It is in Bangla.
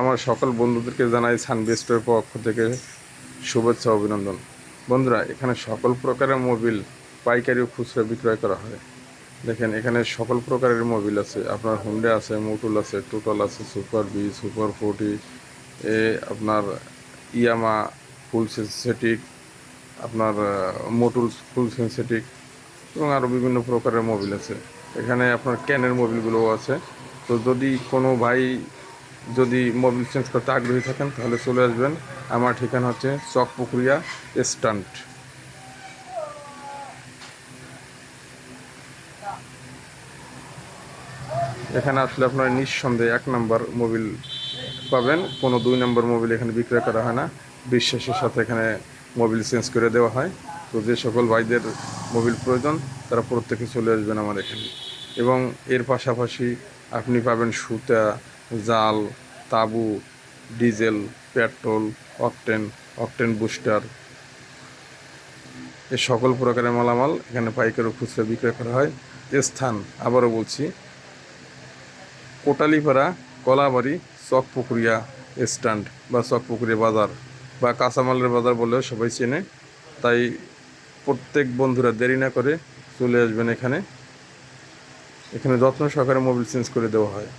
আমার সকল বন্ধুদেরকে জানাই সানবেস্টের পক্ষ থেকে শুভেচ্ছা অভিনন্দন। বন্ধুরা, এখানে সকল প্রকারের মোবিল পাইকারি ও খুচরা বিক্রয় করা হয়। দেখেন, এখানে সকল প্রকারের মোবিল আছে। আপনার হুন্ডা আছে, মোটুল আছে, টোটাল আছে, সুপার বি, সুপার 40, আপনার ইয়ামা ফুল সিনথেটিক, আপনার মোটুল ফুল সিনথেটিক এবং আরও বিভিন্ন প্রকারের মোবিল আছে। এখানে আপনার ক্যানের মোবিলগুলোও আছে। তো যদি কোনো ভাই যদি মোবিল চেঞ্জ করতে আগ্রহী থাকেন তাহলে চলে আসবেন। আমার ঠিকানা হচ্ছে চকপুকুরিয়া স্ট্যান্ড। এখানে আসলে আপনার নিঃসন্দেহে 1 নম্বর মোবিল পাবেন। কোনো 2 নম্বর মোবিল এখানে বিক্রয় করা হয় না। বিশ্বাসের সাথে এখানে মোবিল চেঞ্জ করে দেওয়া হয়। তো যে সকল ভাইদের মোবিল প্রয়োজন তারা প্রত্যেকে চলে আসবেন আমার এখানে। এবং এর পাশাপাশি আপনি পাবেন সুতা, জাল, তাবু, diesel, petrol, octane, octane booster, এ সকল প্রকারের মালামাল এখানে পাইকারি ও খুচরা বিক্রয় করা হয়। স্থান আবারও বলছি, কোটালীপাড়া, কলাবাড়ি, চকপুকুরিয়া স্ট্যান্ড বা চকপুকুরিয়া বাজার বা কাঁচামালের বাজার বলেও সবাই চেনে। তাই প্রত্যেক বন্ধুরা দেরি না করে চলে আসবেন এখানে। এখানে যত্ন সহকারে মোবিল চেঞ্জ করে দেওয়া হয়।